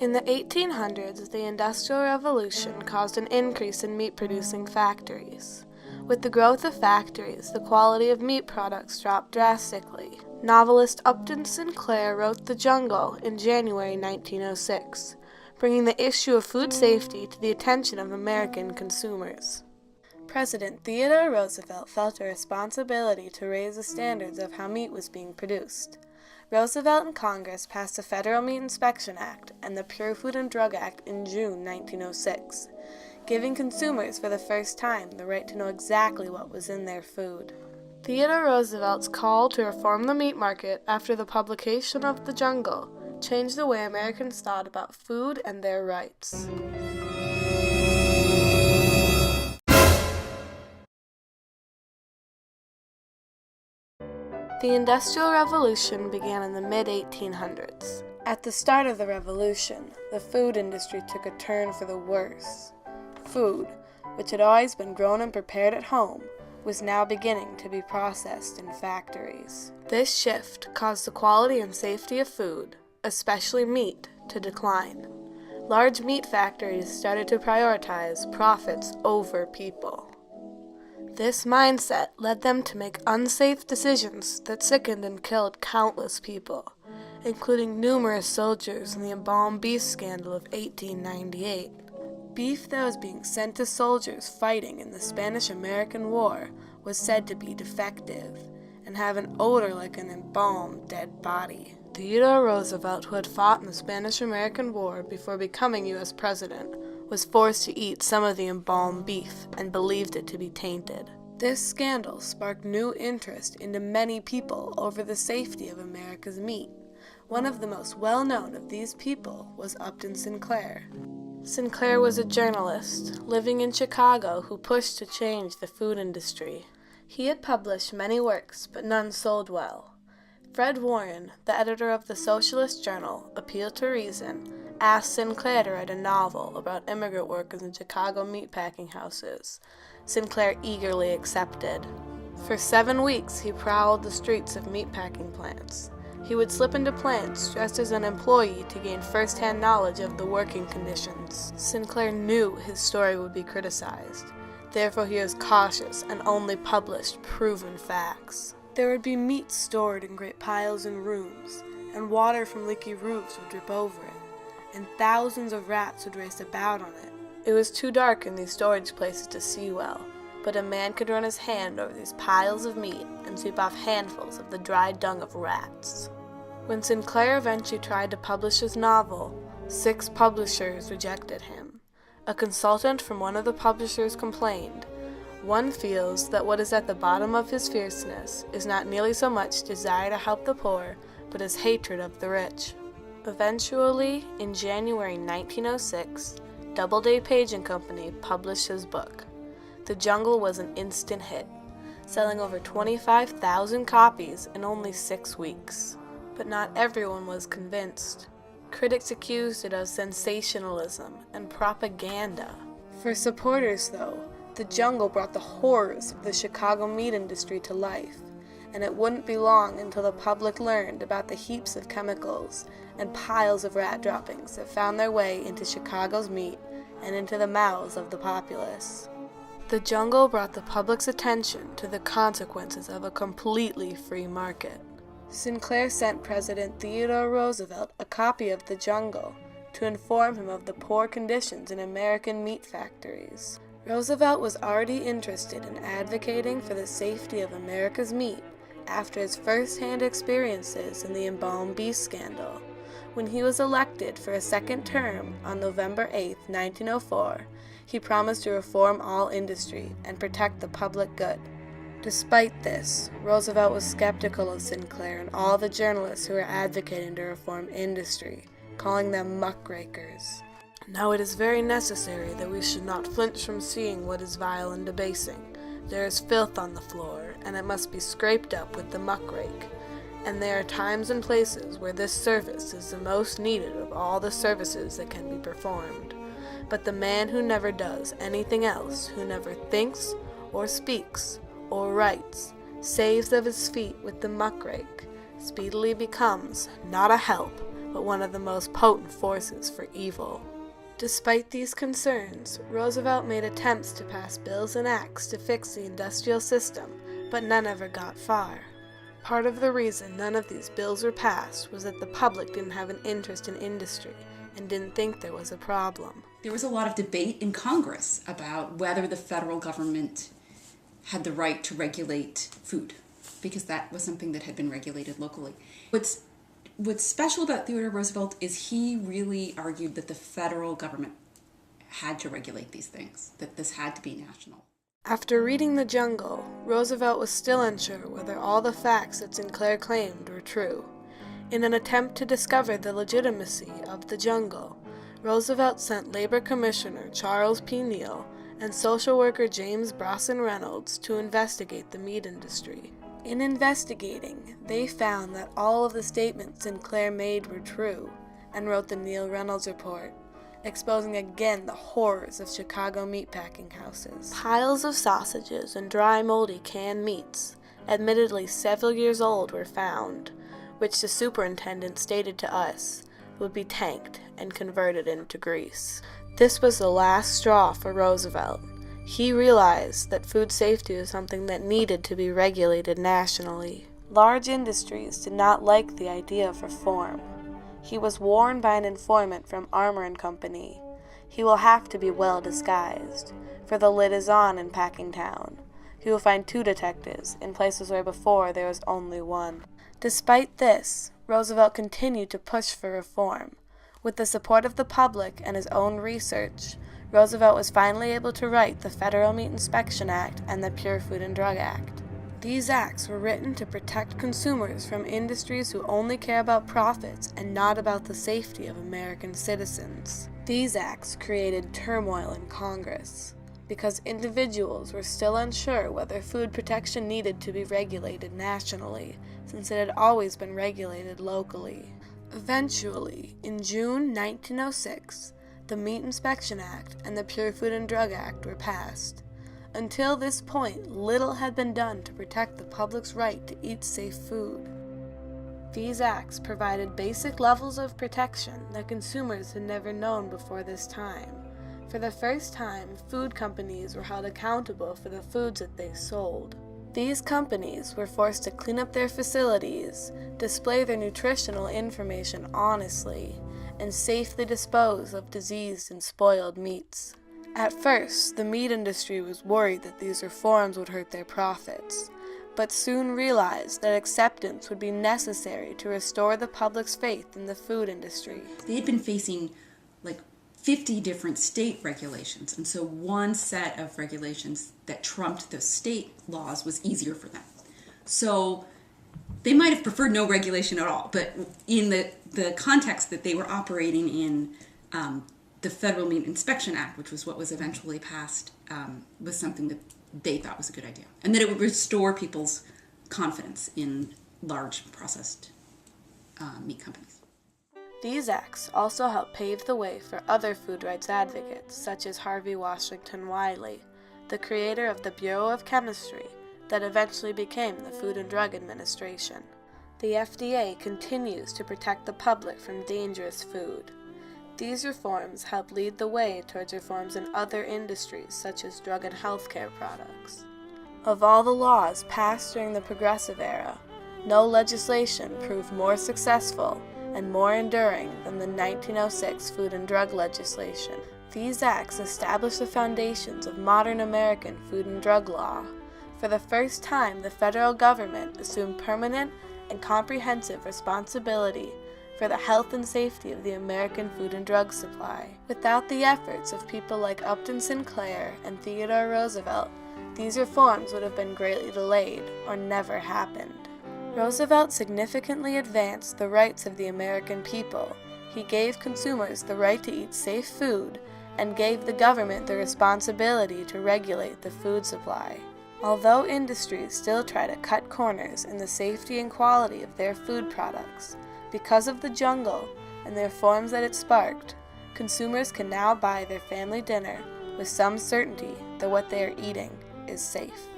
In the 1800s, the Industrial Revolution caused an increase in meat-producing factories. With the growth of factories, the quality of meat products dropped drastically. Novelist Upton Sinclair wrote The Jungle in January 1906, bringing the issue of food safety to the attention of American consumers. President Theodore Roosevelt felt a responsibility to raise the standards of how meat was being produced. Roosevelt and Congress passed the Federal Meat Inspection Act and the Pure Food and Drug Act in June 1906, giving consumers for the first time the right to know exactly what was in their food. Theodore Roosevelt's call to reform the meat market after the publication of The Jungle changed the way Americans thought about food and their rights. The Industrial Revolution began in the mid-1800s. At the start of the revolution, the food industry took a turn for the worse. Food, which had always been grown and prepared at home, was now beginning to be processed in factories. This shift caused the quality and safety of food, especially meat, to decline. Large meat factories started to prioritize profits over people. This mindset led them to make unsafe decisions that sickened and killed countless people, including numerous soldiers in the embalmed beef scandal of 1898. Beef that was being sent to soldiers fighting in the Spanish-American War was said to be defective and have an odor like an embalmed dead body. Theodore Roosevelt, who had fought in the Spanish-American War before becoming U.S. president, was forced to eat some of the embalmed beef and believed it to be tainted. This scandal sparked new interest into many people over the safety of America's meat. One of the most well-known of these people was Upton Sinclair. Sinclair was a journalist living in Chicago who pushed to change the food industry. He had published many works, but none sold well. Fred Warren, the editor of the socialist journal Appeal to Reason, asked Sinclair to write a novel about immigrant workers in Chicago meatpacking houses. Sinclair eagerly accepted. For 7 weeks, he prowled the streets of meatpacking plants. He would slip into plants dressed as an employee to gain first-hand knowledge of the working conditions. Sinclair knew his story would be criticized. Therefore, he was cautious and only published proven facts. There would be meat stored in great piles in rooms, and water from leaky roofs would drip over it, and thousands of rats would race about on it. It was too dark in these storage places to see well, but a man could run his hand over these piles of meat and sweep off handfuls of the dry dung of rats. When Sinclair eventually tried to publish his novel, 6 publishers rejected him. A consultant from one of the publishers complained, "One feels that what is at the bottom of his fierceness is not nearly so much desire to help the poor, but his hatred of the rich." Eventually, in January 1906, Doubleday, Page & Company published his book. The Jungle was an instant hit, selling over 25,000 copies in only 6 weeks. But not everyone was convinced. Critics accused it of sensationalism and propaganda. For supporters, though, The Jungle brought the horrors of the Chicago meat industry to life, and it wouldn't be long until the public learned about the heaps of chemicals and piles of rat droppings that found their way into Chicago's meat and into the mouths of the populace. The Jungle brought the public's attention to the consequences of a completely free market. Sinclair sent President Theodore Roosevelt a copy of The Jungle to inform him of the poor conditions in American meat factories. Roosevelt was already interested in advocating for the safety of America's meat after his first-hand experiences in the embalmed beef scandal. When he was elected for a second term on November 8, 1904, he promised to reform all industry and protect the public good. Despite this, Roosevelt was skeptical of Sinclair and all the journalists who were advocating to reform industry, calling them muckrakers. Now it is very necessary that we should not flinch from seeing what is vile and debasing. There is filth on the floor, and it must be scraped up with the muck rake. And there are times and places where this service is the most needed of all the services that can be performed. But the man who never does anything else, who never thinks or speaks or writes, saves of his feet with the muck rake, speedily becomes not a help, but one of the most potent forces for evil. Despite these concerns, Roosevelt made attempts to pass bills and acts to fix the industrial system, but none ever got far. Part of the reason none of these bills were passed was that the public didn't have an interest in industry and didn't think there was a problem. There was a lot of debate in Congress about whether the federal government had the right to regulate food, because that was something that had been regulated locally. What's special about Theodore Roosevelt is he really argued that the federal government had to regulate these things, that this had to be national. After reading The Jungle, Roosevelt was still unsure whether all the facts that Sinclair claimed were true. In an attempt to discover the legitimacy of The Jungle, Roosevelt sent Labor Commissioner Charles P. Neal and social worker James Bronson Reynolds to investigate the meat industry. In investigating, they found that all of the statements Sinclair made were true, and wrote the Neal-Reynolds Report, exposing again the horrors of Chicago meatpacking houses. Piles of sausages and dry, moldy canned meats, admittedly several years old, were found, which the superintendent stated to us would be tanked and converted into grease. This was the last straw for Roosevelt. He realized that food safety was something that needed to be regulated nationally. Large industries did not like the idea of reform. He was warned by an informant from Armour & Company. He will have to be well disguised, for the lid is on in Packingtown. He will find 2 detectives in places where before there was only 1. Despite this, Roosevelt continued to push for reform. With the support of the public and his own research, Roosevelt was finally able to write the Federal Meat Inspection Act and the Pure Food and Drug Act. These acts were written to protect consumers from industries who only care about profits and not about the safety of American citizens. These acts created turmoil in Congress, because individuals were still unsure whether food protection needed to be regulated nationally, since it had always been regulated locally. Eventually, in June 1906, the Meat Inspection Act and the Pure Food and Drug Act were passed. Until this point, little had been done to protect the public's right to eat safe food. These acts provided basic levels of protection that consumers had never known before this time. For the first time, food companies were held accountable for the foods that they sold. These companies were forced to clean up their facilities, display their nutritional information honestly, and safely dispose of diseased and spoiled meats. At first, the meat industry was worried that these reforms would hurt their profits, but soon realized that acceptance would be necessary to restore the public's faith in the food industry. They had been facing 50 different state regulations, and so one set of regulations that trumped the state laws was easier for them. So they might have preferred no regulation at all, but in the context that they were operating in, the Federal Meat Inspection Act, which was what was eventually passed, was something that they thought was a good idea, and that it would restore people's confidence in large processed meat companies. These acts also helped pave the way for other food rights advocates, such as Harvey Washington Wiley, the creator of the Bureau of Chemistry that eventually became the Food and Drug Administration. The FDA continues to protect the public from dangerous food. These reforms help lead the way towards reforms in other industries, such as drug and healthcare products. Of all the laws passed during the Progressive Era, no legislation proved more successful and more enduring than the 1906 Food and Drug legislation. These acts established the foundations of modern American food and drug law. For the first time, the federal government assumed permanent and comprehensive responsibility for the health and safety of the American food and drug supply. Without the efforts of people like Upton Sinclair and Theodore Roosevelt, these reforms would have been greatly delayed or never happened. Roosevelt significantly advanced the rights of the American people. He gave consumers the right to eat safe food and gave the government the responsibility to regulate the food supply. Although industries still try to cut corners in the safety and quality of their food products, because of the jungle and the reforms that it sparked, consumers can now buy their family dinner with some certainty that what they are eating is safe.